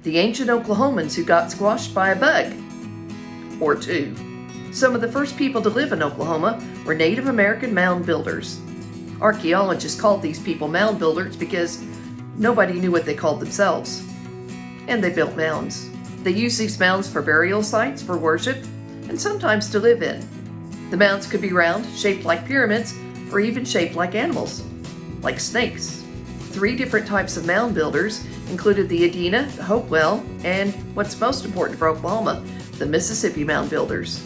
the ancient Oklahomans who got squashed by a bug or two. Some of the first people to live in Oklahoma were Native American Mound Builders. Archaeologists called these people mound builders because nobody knew what they called themselves. And they built mounds. They used these mounds for burial sites, for worship, and sometimes to live in. The mounds could be round, shaped like pyramids, or even shaped like animals, like snakes. 3 different types of mound builders included the Indigenous, the Hopewell, and what's most important for Oklahoma, the Mississippi Mound Builders.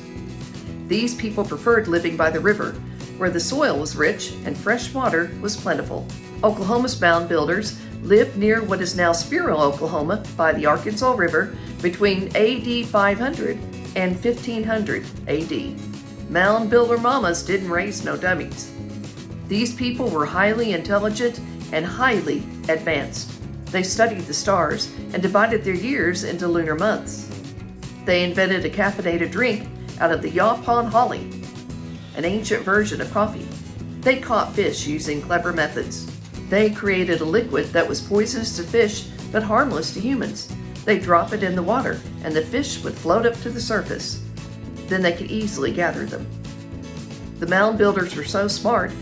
These people preferred living by the river, where the soil was rich and fresh water was plentiful. Oklahoma's mound builders lived near what is now Spiro, Oklahoma, by the Arkansas River between AD 500 and 1500 AD. Mound builder mamas didn't raise no dummies. These people were highly intelligent and highly advanced. They studied the stars and divided their years into lunar months. They invented a caffeinated drink out of the yaupon holly, an ancient version of coffee. They caught fish using clever methods. They created a liquid that was poisonous to fish but harmless to humans. They drop it in the water and the fish would float up to the surface. Then they could easily gather them. The mound builders were so smart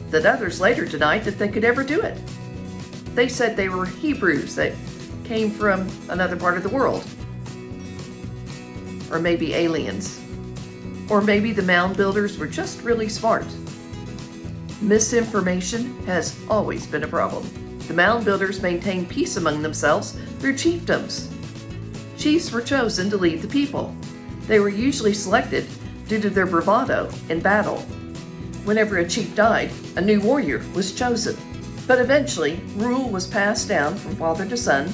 that others later denied that they could ever do it. They said they were Hebrews that came from another part of the world. Or maybe aliens. Or maybe the mound builders were just really smart. Misinformation has always been a problem. The mound builders maintained peace among themselves through chiefdoms. Chiefs were chosen to lead the people. They were usually selected due to their bravado in battle. Whenever a chief died, a new warrior was chosen. But eventually, rule was passed down from father to son,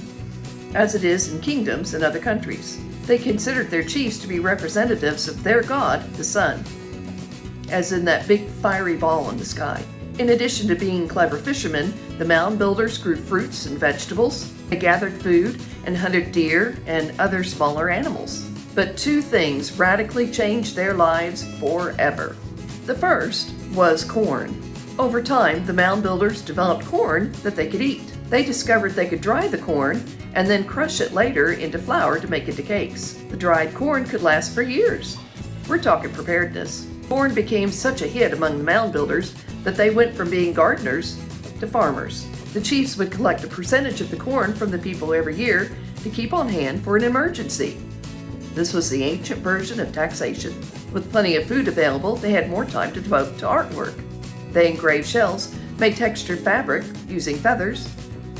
as it is in kingdoms in other countries. They considered their chiefs to be representatives of their god, the sun, as in that big fiery ball in the sky. In addition to being clever fishermen, the mound builders grew fruits and vegetables. They gathered food and hunted deer and other smaller animals. But 2 things radically changed their lives forever. The first was corn. Over time, the mound builders developed corn that they could eat. They discovered they could dry the corn and then crush it later into flour to make into cakes. The dried corn could last for years. We're talking preparedness. Corn became such a hit among the mound builders that they went from being gardeners to farmers. The chiefs would collect a percentage of the corn from the people every year to keep on hand for an emergency. This was the ancient version of taxation. With plenty of food available, they had more time to devote to artwork. They engraved shells, made textured fabric using feathers,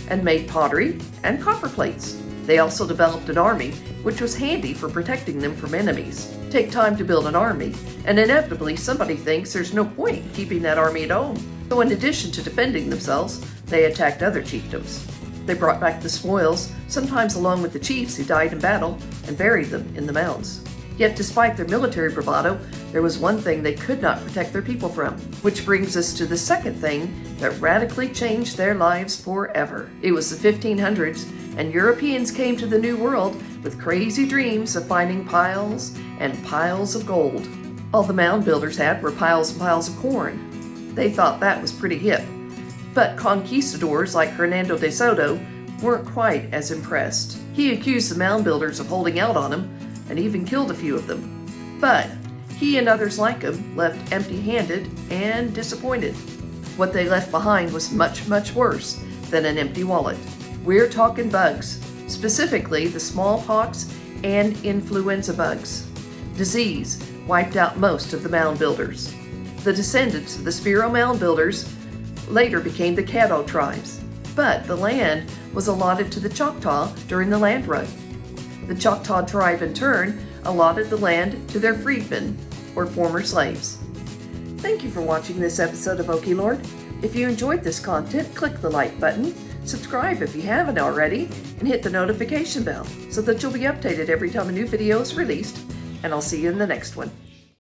and made pottery and copper plates. They also developed an army, which was handy for protecting them from enemies. Take time to build an army, and inevitably somebody thinks there's no point in keeping that army at home. So in addition to defending themselves, they attacked other chiefdoms. They brought back the spoils, sometimes along with the chiefs who died in battle, and buried them in the mounds. Yet despite their military bravado, there was one thing they could not protect their people from. Which brings us to the second thing that radically changed their lives forever. It was the 1500s, and Europeans came to the New World with crazy dreams of finding piles and piles of gold. All the mound builders had were piles and piles of corn. They thought that was pretty hip. But conquistadors like Hernando de Soto weren't quite as impressed. He accused the mound builders of holding out on him and even killed a few of them. But he and others like him left empty-handed and disappointed. What they left behind was much, much worse than an empty wallet. We're talking bugs, specifically the smallpox and influenza bugs. Disease wiped out most of the mound builders. The descendants of the Spiro mound builders later became the Caddo tribes, but the land was allotted to the Choctaw during the land run. The Choctaw tribe in turn allotted the land to their freedmen, or former slaves. Thank you for watching this episode of Okie Lord. If you enjoyed this content, click the like button, subscribe if you haven't already, and hit the notification bell so that you'll be updated every time a new video is released, and I'll see you in the next one.